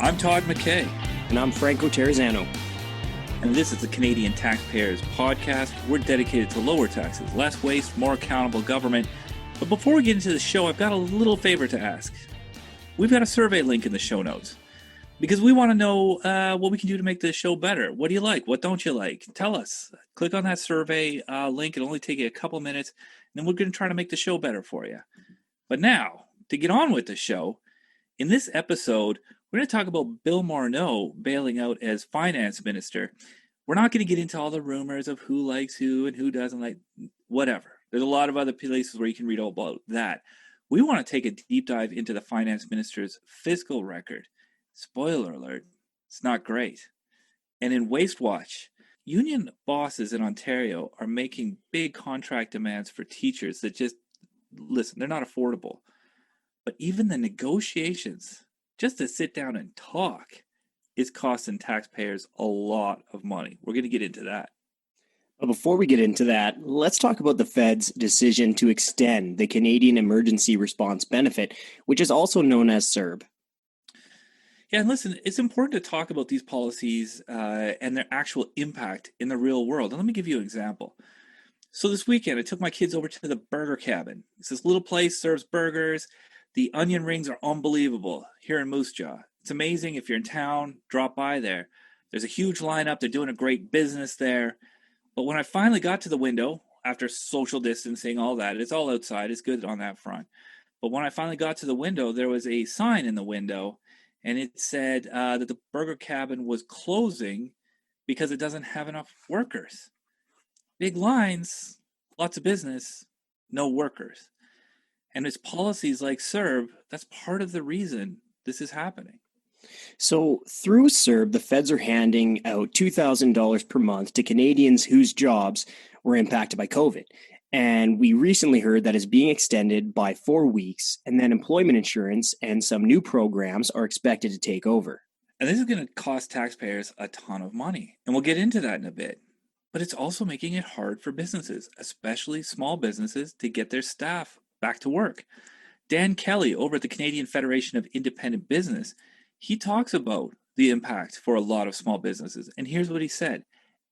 I'm Todd McKay. And I'm Franco Terrazzano. And this is the Canadian Taxpayers Podcast. We're dedicated to lower taxes, less waste, more accountable government. But before we get into the show, I've got a little favor to ask. We've got a survey link in the show notes because we want to know what we can do to make the show better. What do you like? What don't you like? Tell us. Click on that survey link. It'll only take you a couple minutes, and then we're going to try to make the show better for you. But now, to get on with the show, in this episode, we're going to talk about Bill Morneau bailing out as finance minister. We're not going to get into all the rumors of who likes who and who doesn't like whatever. There's a lot of other places where you can read all about that. We want to take a deep dive into the finance minister's fiscal record. Spoiler alert, it's not great. And in Waste Watch, union bosses in Ontario are making big contract demands for teachers that just, listen, they're not affordable. But even the negotiations, just to sit down and talk, is costing taxpayers a lot of money. We're going to get into that. But before we get into that, let's talk about the Fed's decision to extend the Canadian Emergency Response Benefit, which is also known as CERB. Yeah, and listen, it's important to talk about these policies and their actual impact in the real world. And let me give you an example. So this weekend, I took my kids over to the Burger Cabin. It's this little place, serves burgers. The onion rings are unbelievable here in Moose Jaw. It's amazing. If you're in town, drop by there. There's a huge lineup. They're doing a great business there. But when I finally got to the window, after social distancing, all that, it's all outside. It's good on that front. But when I finally got to the window, there was a sign in the window, and it said that the Burger Cabin was closing because it doesn't have enough workers. Big lines, lots of business, no workers. And it's policies like CERB, that's part of the reason this is happening. So through CERB, the feds are handing out $2,000 per month to Canadians whose jobs were impacted by COVID. And we recently heard that it's being extended by 4 weeks, and then employment insurance and some new programs are expected to take over. And this is going to cost taxpayers a ton of money. And we'll get into that in a bit. But it's also making it hard for businesses, especially small businesses, to get their staff back to work. Dan Kelly over at the Canadian Federation of Independent Business, he talks about the impact for a lot of small businesses. And here's what he said.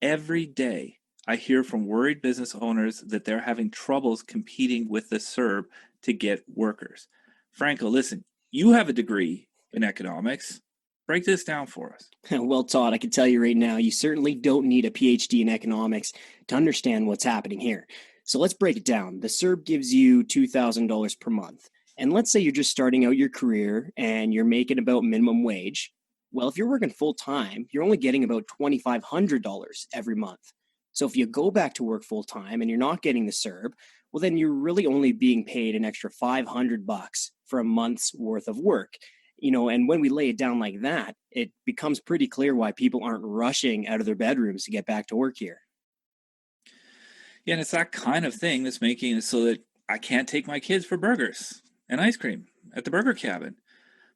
Every day, I hear from worried business owners that they're having troubles competing with the CERB to get workers. Franco, listen, you have a degree in economics. Break this down for us. Well, Todd, I can tell you right now, you certainly don't need a PhD in economics to understand what's happening here. So let's break it down. The CERB gives you $2,000 per month. And let's say you're just starting out your career and you're making about minimum wage. Well, if you're working full time, you're only getting about $2,500 every month. So if you go back to work full time and you're not getting the CERB, well, then you're really only being paid an extra $500 for a month's worth of work. And when we lay it down like that, it becomes pretty clear why people aren't rushing out of their bedrooms to get back to work here. Yeah, and it's that kind of thing that's making it so that I can't take my kids for burgers and ice cream at the Burger Cabin.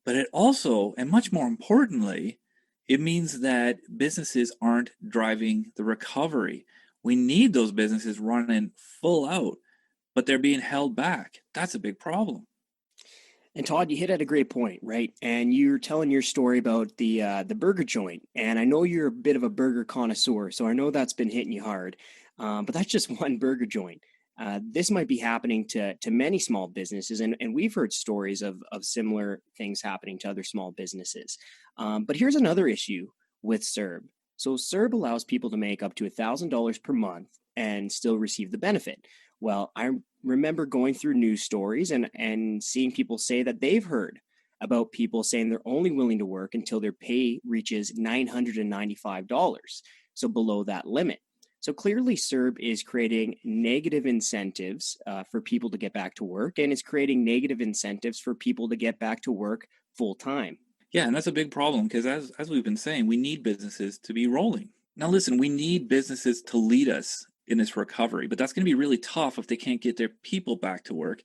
But it also, and much more importantly, it means that businesses aren't driving the recovery. We need those businesses running full out, but they're being held back. That's a big problem. And Todd, you hit at a great point, right? And you're telling your story about the burger joint. And I know you're a bit of a burger connoisseur, so I know that's been hitting you hard. But that's just one burger joint. This might be happening to many small businesses, and we've heard stories of similar things happening to other small businesses. But here's another issue with CERB. So CERB allows people to make up to $1,000 per month and still receive the benefit. Well, I remember going through news stories and seeing people say that they've heard about people saying they're only willing to work until their pay reaches $995, so below that limit. So clearly, CERB is creating negative incentives for people to get back to work, and it's creating negative incentives for people to get back to work full time. Yeah, and that's a big problem because as we've been saying, we need businesses to be rolling. Now, listen, we need businesses to lead us in this recovery, but that's going to be really tough if they can't get their people back to work.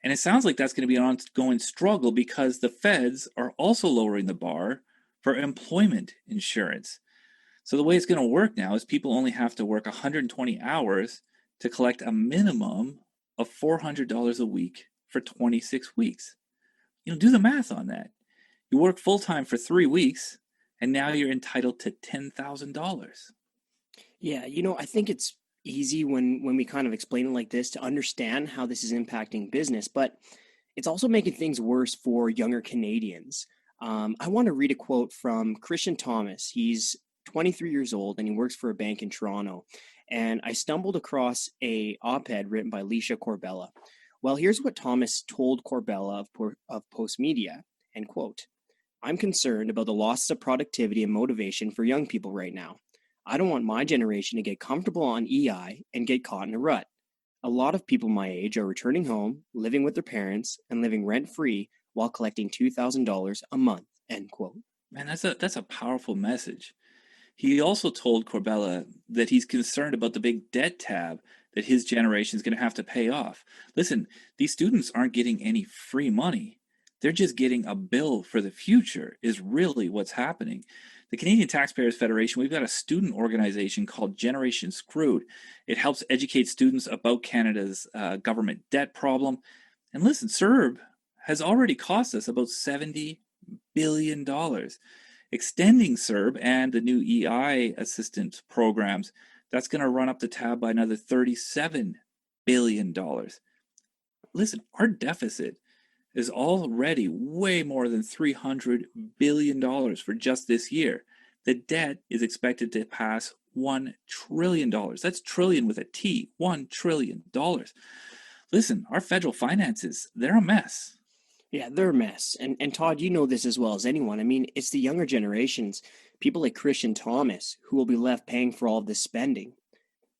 And it sounds like that's going to be an ongoing struggle because the feds are also lowering the bar for employment insurance. So the way it's going to work now is people only have to work 120 hours to collect a minimum of $400 a week for 26 weeks. Do the math on that. You work full time for 3 weeks, and now you're entitled to $10,000. Yeah, I think it's easy when we kind of explain it like this to understand how this is impacting business, but it's also making things worse for younger Canadians. I want to read a quote from Christian Thomas. He's 23 years old and he works for a bank in Toronto. And I stumbled across a op-ed written by Alicia Corbella. Well, here's what Thomas told Corbella of Post Media, end quote. I'm concerned about the loss of productivity and motivation for young people right now. I don't want my generation to get comfortable on EI and get caught in a rut. A lot of people my age are returning home, living with their parents, and living rent-free while collecting $2,000 a month, end quote. Man, that's a powerful message. He also told Corbella that he's concerned about the big debt tab that his generation is going to have to pay off. Listen, these students aren't getting any free money. They're just getting a bill for the future, is really what's happening. The Canadian Taxpayers Federation, we've got a student organization called Generation Screwed. It helps educate students about Canada's government debt problem. And listen, CERB has already cost us about $70 billion. Extending CERB and the new EI assistance programs, that's going to run up the tab by another $37 billion. Listen, our deficit is already way more than $300 billion for just this year. The debt is expected to pass $1 trillion. That's trillion with a T, $1 trillion. Listen, our federal finances, they're a mess. Yeah, they're a mess. And Todd, you know this as well as anyone. I mean, it's the younger generations, people like Christian Thomas, who will be left paying for all of this spending.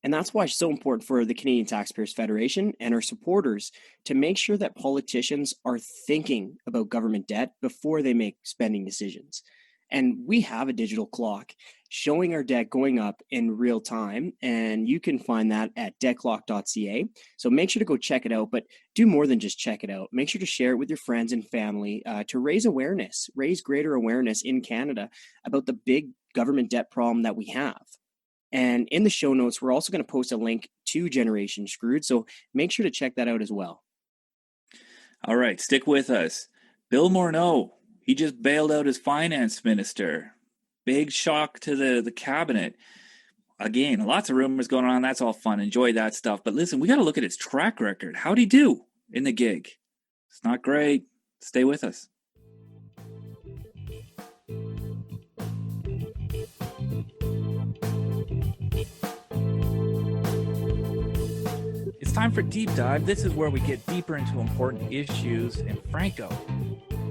And that's why it's so important for the Canadian Taxpayers Federation and our supporters to make sure that politicians are thinking about government debt before they make spending decisions. And we have a digital clock showing our debt going up in real time. And you can find that at debtclock.ca. So make sure to go check it out, but do more than just check it out. Make sure to share it with your friends and family to raise awareness, raise greater awareness in Canada about the big government debt problem that we have. And in the show notes, we're also going to post a link to Generation Screwed. So make sure to check that out as well. All right, stick with us. Bill Morneau, he just bailed out his finance minister. Big shock to the cabinet. Again, lots of rumors going on. That's all fun. Enjoy that stuff. But listen, we got to look at his track record. How'd he do in the gig? It's not great. Stay with us. It's time for Deep Dive. This is where we get deeper into important issues. And Franco,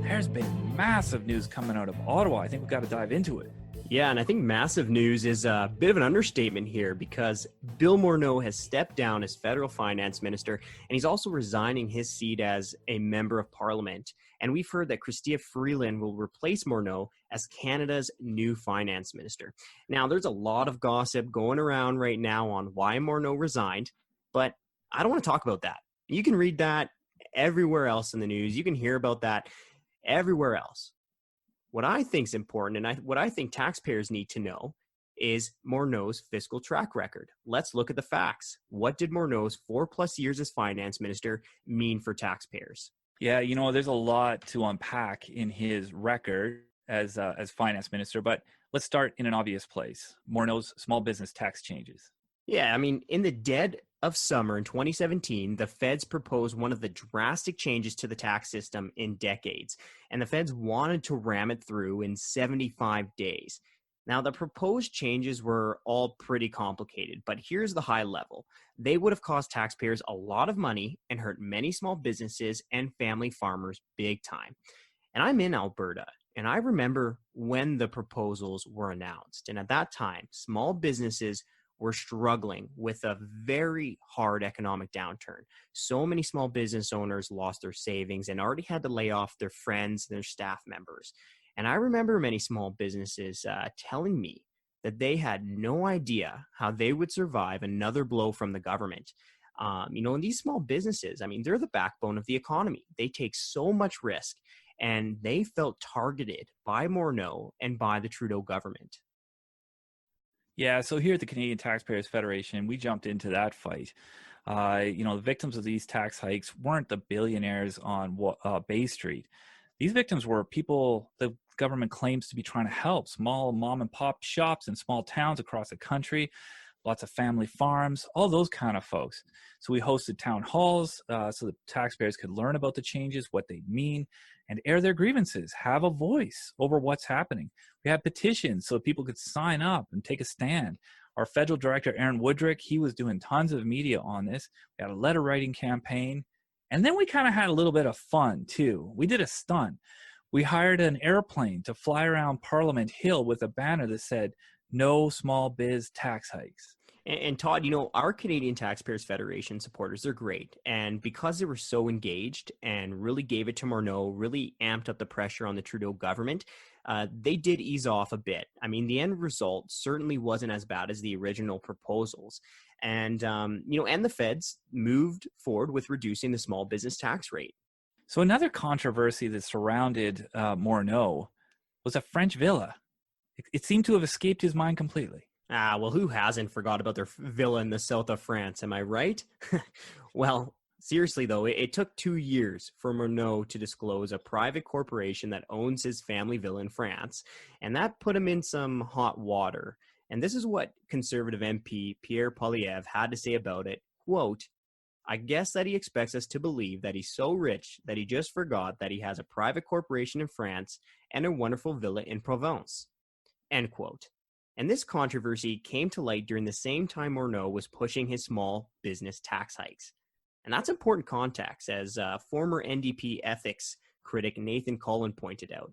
there's been massive news coming out of Ottawa. I think we've got to dive into it. Yeah, and I think massive news is a bit of an understatement here because Bill Morneau has stepped down as federal finance minister, and he's also resigning his seat as a member of parliament. And we've heard that Chrystia Freeland will replace Morneau as Canada's new finance minister. Now, there's a lot of gossip going around right now on why Morneau resigned, but I don't want to talk about that. You can read that everywhere else in the news. You can hear about that everywhere else. What I think is important and what I think taxpayers need to know is Morneau's fiscal track record. Let's look at the facts. What did Morneau's 4+ years as finance minister mean for taxpayers? Yeah, there's a lot to unpack in his record as finance minister, but let's start in an obvious place. Morneau's small business tax changes. Yeah, I mean, in the dead of summer in 2017, the feds proposed one of the drastic changes to the tax system in decades, and the feds wanted to ram it through in 75 days. Now, the proposed changes were all pretty complicated, but here's the high level. They would have cost taxpayers a lot of money and hurt many small businesses and family farmers big time. And I'm in Alberta, and I remember when the proposals were announced. And at that time, small businesses were struggling with a very hard economic downturn. So many small business owners lost their savings and already had to lay off their friends and their staff members. And I remember many small businesses telling me that they had no idea how they would survive another blow from the government. And these small businesses, I mean, they're the backbone of the economy. They take so much risk, and they felt targeted by Morneau and by the Trudeau government. Yeah, so here at the Canadian Taxpayers Federation, we jumped into that fight. The victims of these tax hikes weren't the billionaires on Bay Street. These victims were people the government claims to be trying to help, small mom and pop shops in small towns across the country, lots of family farms, all those kind of folks. So we hosted town halls so that taxpayers could learn about the changes, what they mean, and air their grievances, have a voice over what's happening. We had petitions so people could sign up and take a stand. Our federal director, Aaron Woodrick, he was doing tons of media on this. We had a letter writing campaign. And then we kind of had a little bit of fun too. We did a stunt. We hired an airplane to fly around Parliament Hill with a banner that said, "No small biz tax hikes." And Todd, you know, our Canadian Taxpayers Federation supporters are great. And because they were so engaged and really gave it to Morneau, really amped up the pressure on the Trudeau government, they did ease off a bit. I mean, the end result certainly wasn't as bad as the original proposals. And, and the feds moved forward with reducing the small business tax rate. So another controversy that surrounded Morneau was a French villa. It seemed to have escaped his mind completely. Well, who hasn't forgot about their villa in the south of France? Am I right? Well, seriously, though, it took 2 years for Morneau to disclose a private corporation that owns his family villa in France, and that put him in some hot water. And this is what Conservative MP Pierre Poilievre had to say about it. Quote, "I guess that he expects us to believe that he's so rich that he just forgot that he has a private corporation in France and a wonderful villa in Provence." End quote. And this controversy came to light during the same time Morneau was pushing his small business tax hikes. And that's important context, as former NDP ethics critic Nathan Cullen pointed out.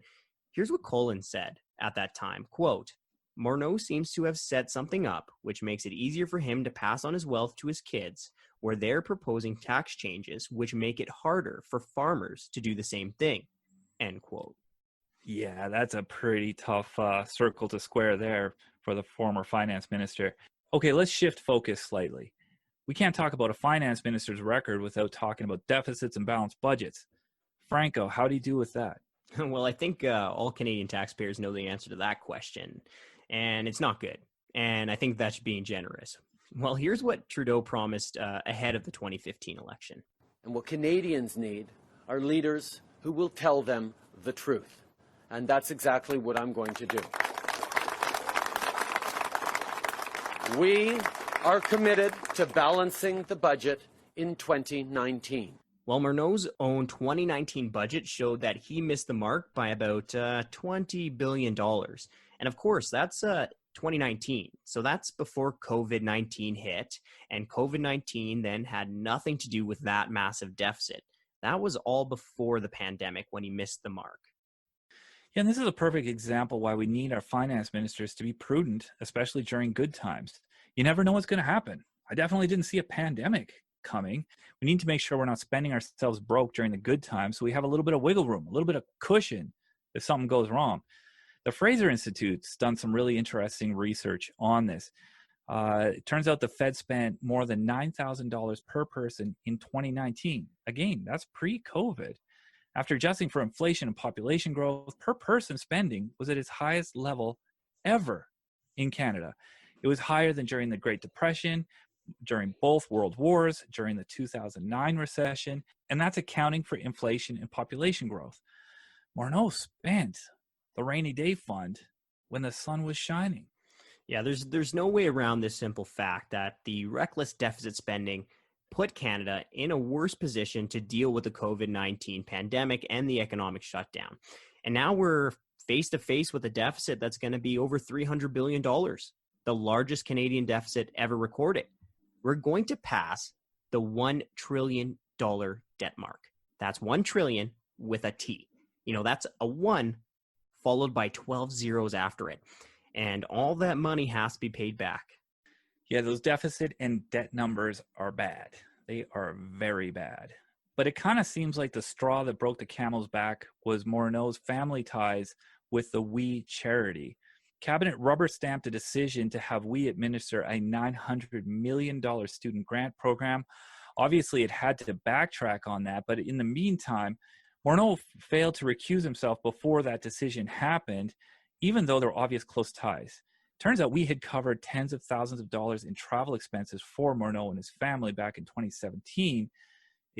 Here's what Cullen said at that time, quote, "Morneau seems to have set something up which makes it easier for him to pass on his wealth to his kids, where they're proposing tax changes which make it harder for farmers to do the same thing." End quote. Yeah, that's a pretty tough circle to square there for the former finance minister. Okay, let's shift focus slightly. We can't talk about a finance minister's record without talking about deficits and balanced budgets. Franco, how do you do with that? Well, I think all Canadian taxpayers know the answer to that question, and it's not good. And I think that's being generous. Well, here's what Trudeau promised ahead of the 2015 election. And what Canadians need are leaders who will tell them the truth. And that's exactly what I'm going to do. We are committed to balancing the budget in 2019. Well, Morneau's own 2019 budget showed that he missed the mark by about $20 billion. And of course, that's 2019. So that's before COVID-19 hit. And COVID-19 then had nothing to do with that massive deficit. That was all before the pandemic when he missed the mark. Yeah, and this is a perfect example why we need our finance ministers to be prudent, especially during good times. You never know what's going to happen. I definitely didn't see a pandemic coming. We need to make sure we're not spending ourselves broke during the good times, so we have a little bit of wiggle room, a little bit of cushion if something goes wrong. The Fraser Institute's done some really interesting research on this. It turns out the Fed spent more than $9,000 per person in 2019. Again, that's pre-COVID. After adjusting for inflation and population growth, per person spending was at its highest level ever in Canada. It was higher than during the Great Depression, during both world wars, during the 2009 recession, and that's accounting for inflation and population growth. Morneau spent the rainy day fund when the sun was shining. Yeah, there's no way around this simple fact that the reckless deficit spending put Canada in a worse position to deal with the COVID-19 pandemic and the economic shutdown. And now we're face to face with a deficit that's going to be over $300 billion, the largest Canadian deficit ever recorded. We're going to pass the $1 trillion debt mark. That's 1 trillion with a T. You know, that's a 1 followed by 12 zeros after it. And all that money has to be paid back. Yeah, those deficit and debt numbers are bad. They are very bad. But it kind of seems like the straw that broke the camel's back was Morneau's family ties with the We charity. Cabinet rubber-stamped a decision to have We administer a $900 million student grant program. Obviously, it had to backtrack on that, but in the meantime, Morneau failed to recuse himself before that decision happened, even though there were obvious close ties. Turns out We had covered tens of thousands of dollars in travel expenses for Morneau and his family back in 2017.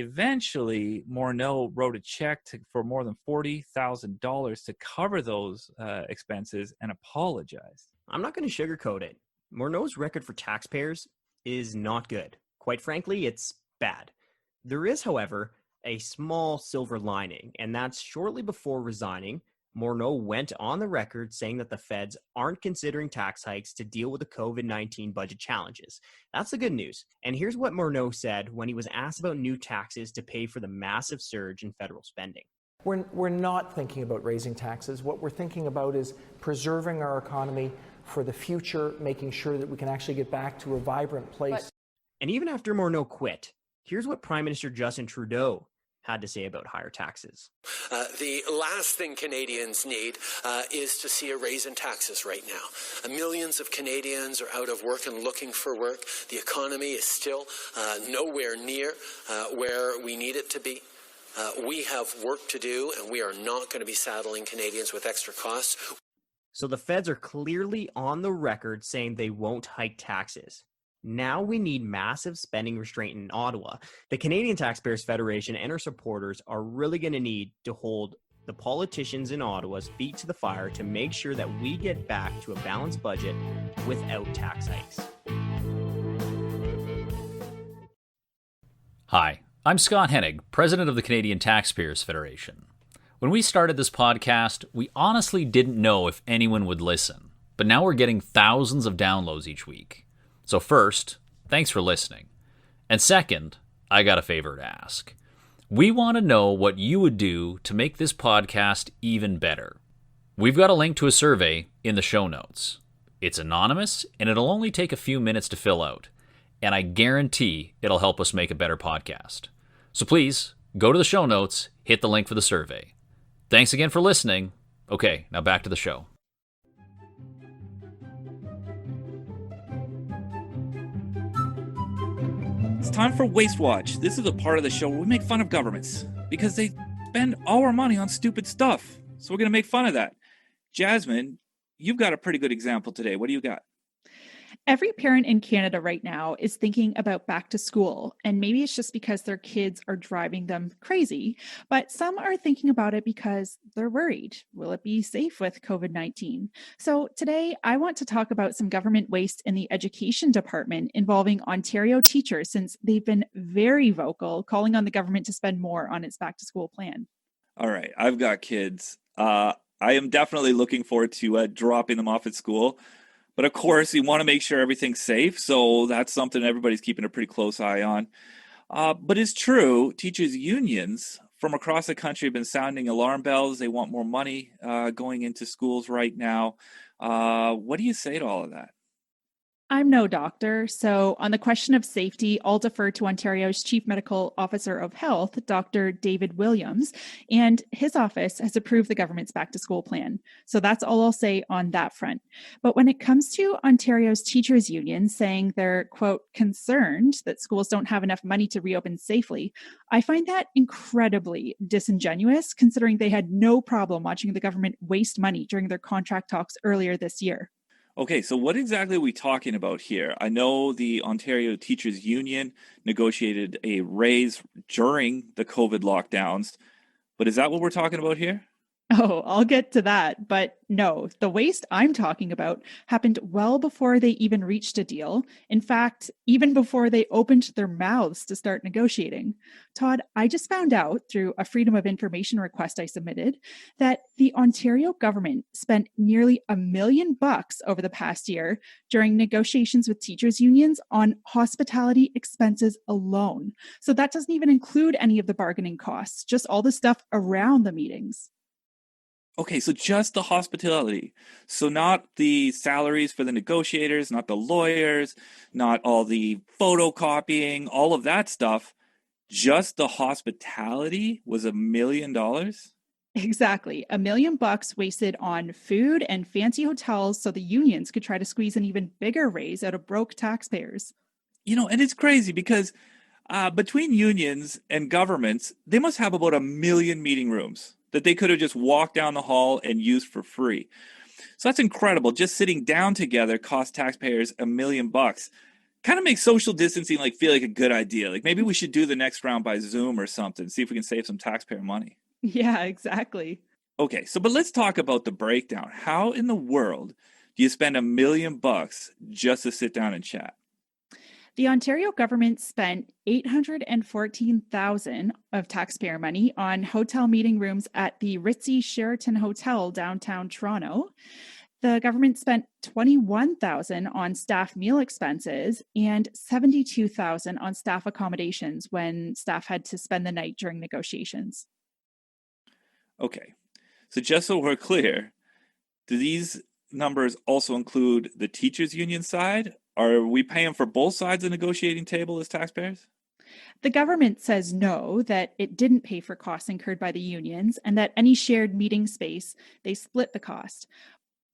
Eventually, Morneau wrote a check for more than $40,000 to cover those expenses and apologized. I'm not going to sugarcoat it. Morneau's record for taxpayers is not good. Quite frankly, it's bad. There is, however, a small silver lining, and that's shortly before resigning, Morneau went on the record saying that the feds aren't considering tax hikes to deal with the COVID-19 budget challenges. That's the good news. And here's what Morneau said when he was asked about new taxes to pay for the massive surge in federal spending. We're not thinking about raising taxes. What we're thinking about is preserving our economy for the future, making sure that we can actually get back to a vibrant place. And even after Morneau quit, here's what Prime Minister Justin Trudeau had to say about higher taxes. The last thing Canadians need is to see a raise in taxes right now. Millions of Canadians are out of work and looking for work. The economy is still nowhere near where we need it to be. We have work to do, and we are not going to be saddling Canadians with extra costs. So the feds are clearly on the record saying they won't hike taxes. Now we need massive spending restraint in Ottawa. The Canadian Taxpayers Federation and our supporters are really going to need to hold the politicians in Ottawa's feet to the fire to make sure that we get back to a balanced budget without tax hikes. Hi, I'm Scott Hennig, president of the Canadian Taxpayers Federation. When we started this podcast, we honestly didn't know if anyone would listen, but now we're getting thousands of downloads each week. So first, thanks for listening. And second, I got a favor to ask. We want to know what you would do to make this podcast even better. We've got a link to a survey in the show notes. It's anonymous, and it'll only take a few minutes to fill out. And I guarantee it'll help us make a better podcast. So please, go to the show notes, hit the link for the survey. Thanks again for listening. Okay, now back to the show. It's time for Waste Watch. This is a part of the show where we make fun of governments because they spend all our money on stupid stuff. So we're going to make fun of that. Jasmine, you've got a pretty good example today. What do you got? Every parent in Canada right now is thinking about back to school, and maybe it's just because their kids are driving them crazy, but some are thinking about it because they're worried. Will it be safe with COVID-19? So today I want to talk about some government waste in the education department involving Ontario teachers, since they've been very vocal, calling on the government to spend more on its back to school plan. All right, I've got kids. I am definitely looking forward to dropping them off at school. But of course, you want to make sure everything's safe. So that's something everybody's keeping a pretty close eye on. But it's true, teachers' unions from across the country have been sounding alarm bells. They want more money going into schools right now. What do you say to all of that? I'm no doctor, so on the question of safety, I'll defer to Ontario's Chief Medical Officer of Health, Dr. David Williams, and his office has approved the government's back to school plan. So that's all I'll say on that front. But when it comes to Ontario's teachers union saying they're, quote, concerned that schools don't have enough money to reopen safely, I find that incredibly disingenuous, considering they had no problem watching the government waste money during their contract talks earlier this year. Okay, so what exactly are we talking about here? I know the Ontario Teachers Union negotiated a raise during the COVID lockdowns, but is that what we're talking about here? Oh, I'll get to that. But no, the waste I'm talking about happened well before they even reached a deal. In fact, even before they opened their mouths to start negotiating. Todd, I just found out through a Freedom of Information request I submitted that the Ontario government spent nearly $1 million over the past year during negotiations with teachers' unions on hospitality expenses alone. So that doesn't even include any of the bargaining costs, just all the stuff around the meetings. Okay, so just the hospitality. So not the salaries for the negotiators, not the lawyers, not all the photocopying, all of that stuff. Just the hospitality was $1 million? Exactly. $1 million wasted on food and fancy hotels so the unions could try to squeeze an even bigger raise out of broke taxpayers. You know, and it's crazy because between unions and governments, they must have about 1 million meeting rooms that they could have just walked down the hall and used for free. So that's incredible. Just sitting down together cost taxpayers $1 million. kind of makes social distancing feel like a good idea. Maybe we should do the next round by Zoom or something, see if we can save some taxpayer money. Yeah, exactly. Okay, but let's talk about the breakdown. How in the world do you spend $1 million just to sit down and chat? The Ontario government spent $814,000 of taxpayer money on hotel meeting rooms at the ritzy Sheraton Hotel downtown Toronto. The government spent $21,000 on staff meal expenses and $72,000 on staff accommodations when staff had to spend the night during negotiations. Okay, so just so we're clear, do these numbers also include the teachers' union side? Are we paying for both sides of the negotiating table as taxpayers? The government says no, that it didn't pay for costs incurred by the unions and that any shared meeting space, they split the cost.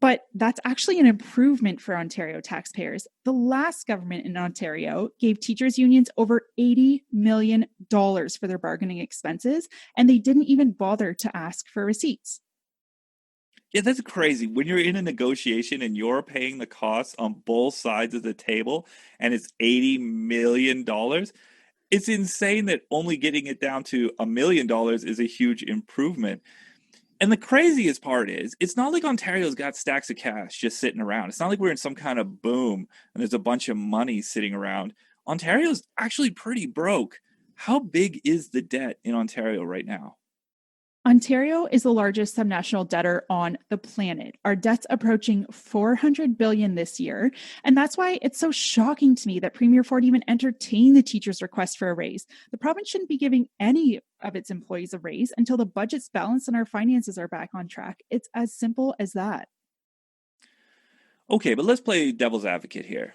But that's actually an improvement for Ontario taxpayers. The last government in Ontario gave teachers' unions over $80 million for their bargaining expenses, and they didn't even bother to ask for receipts. Yeah, that's crazy. When you're in a negotiation and you're paying the costs on both sides of the table and it's $80 million, it's insane that only getting it down to $1 million is a huge improvement. And the craziest part is, it's not like Ontario's got stacks of cash just sitting around. It's not like we're in some kind of boom and there's a bunch of money sitting around. Ontario's actually pretty broke. How big is the debt in Ontario right now? Ontario is the largest subnational debtor on the planet. Our debt's approaching $400 billion this year. And that's why it's so shocking to me that Premier Ford even entertained the teachers' request for a raise. The province shouldn't be giving any of its employees a raise until the budget's balanced and our finances are back on track. It's as simple as that. Okay, but let's play devil's advocate here.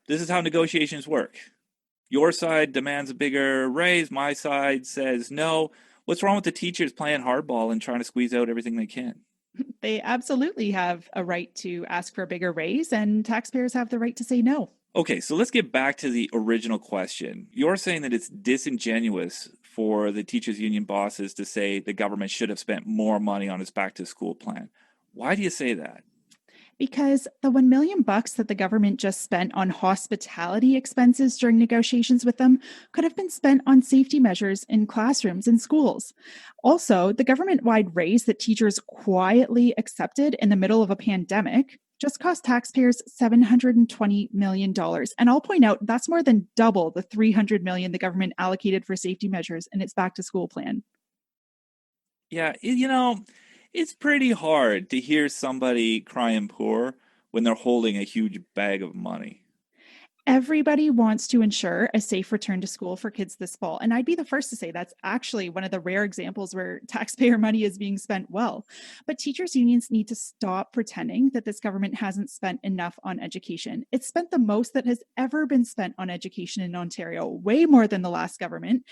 This is how negotiations work. Your side demands a bigger raise. My side says no. What's wrong with the teachers playing hardball and trying to squeeze out everything they can? They absolutely have a right to ask for a bigger raise, and taxpayers have the right to say no. Okay, so let's get back to the original question. You're saying that it's disingenuous for the teachers' union bosses to say the government should have spent more money on its back-to-school plan. Why do you say that? Because the $1 million that the government just spent on hospitality expenses during negotiations with them could have been spent on safety measures in classrooms and schools. Also, the government-wide raise that teachers quietly accepted in the middle of a pandemic just cost taxpayers $720 million. And I'll point out that's more than double the $300 million the government allocated for safety measures in its back-to-school plan. Yeah, it's pretty hard to hear somebody crying poor when they're holding a huge bag of money. Everybody wants to ensure a safe return to school for kids this fall. And I'd be the first to say that's actually one of the rare examples where taxpayer money is being spent well. But teachers' unions need to stop pretending that this government hasn't spent enough on education. It's spent the most that has ever been spent on education in Ontario, way more than the last government.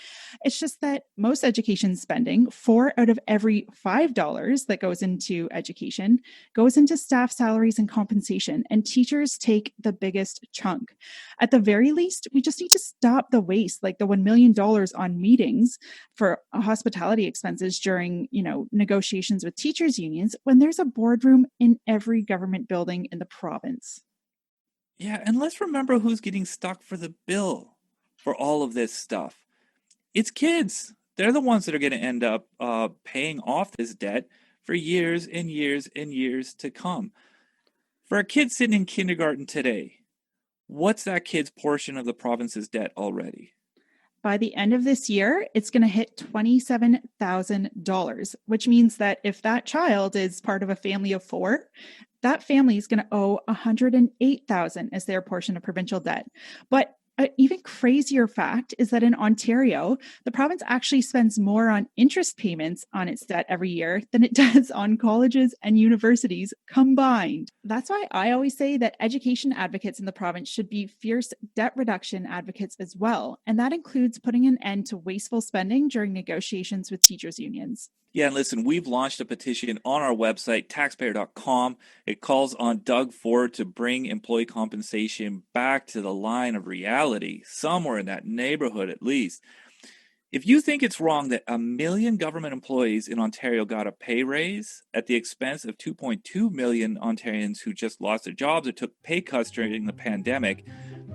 It's just that most education spending, 4 out of every $5 that goes into education, goes into staff salaries and compensation, and teachers take the biggest chunk. At the very least, we just need to stop the waste, like the $1 million on meetings for hospitality expenses during, negotiations with teachers' unions when there's a boardroom in every government building in the province. Yeah, and let's remember who's getting stuck for the bill for all of this stuff. It's kids. They're the ones that are going to end up paying off this debt for years and years and years to come. For a kid sitting in kindergarten today, what's that kid's portion of the province's debt already? By the end of this year, it's going to hit $27,000, which means that if that child is part of a family of 4, that family is going to owe $108,000 as their portion of provincial debt. But an even crazier fact is that in Ontario, the province actually spends more on interest payments on its debt every year than it does on colleges and universities combined. That's why I always say that education advocates in the province should be fierce debt reduction advocates as well. And that includes putting an end to wasteful spending during negotiations with teachers' unions. Yeah, and listen, we've launched a petition on our website, taxpayer.com. It calls on Doug Ford to bring employee compensation back to the line of reality, somewhere in that neighborhood at least. If you think it's wrong that 1 million government employees in Ontario got a pay raise at the expense of 2.2 million Ontarians who just lost their jobs or took pay cuts during the pandemic,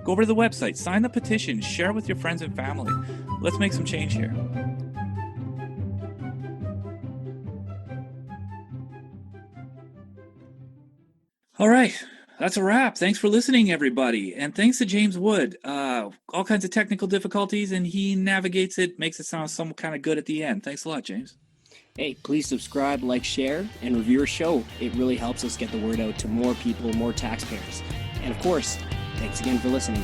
Go over to the website, sign the petition, share it with your friends and family. Let's make some change here. All right, that's a wrap. Thanks for listening, everybody. And thanks to James Wood. All kinds of technical difficulties, and he navigates it, makes it sound some kind of good at the end. Thanks a lot, James. Hey, please subscribe, like, share, and review our show. It really helps us get the word out to more people, more taxpayers. And of course, thanks again for listening.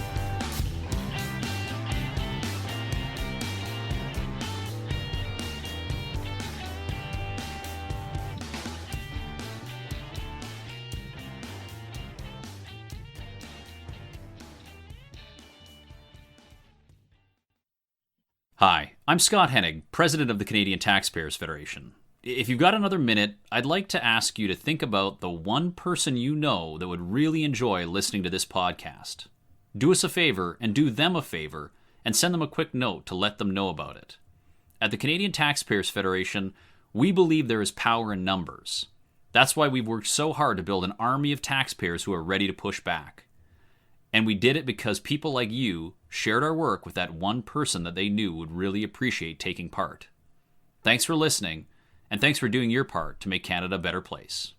Hi, I'm Scott Hennig, President of the Canadian Taxpayers Federation. If you've got another minute, I'd like to ask you to think about the one person you know that would really enjoy listening to this podcast. Do us a favor and do them a favor and send them a quick note to let them know about it. At the Canadian Taxpayers Federation, we believe there is power in numbers. That's why we've worked so hard to build an army of taxpayers who are ready to push back. And we did it because people like you shared our work with that one person that they knew would really appreciate taking part. Thanks for listening, and thanks for doing your part to make Canada a better place.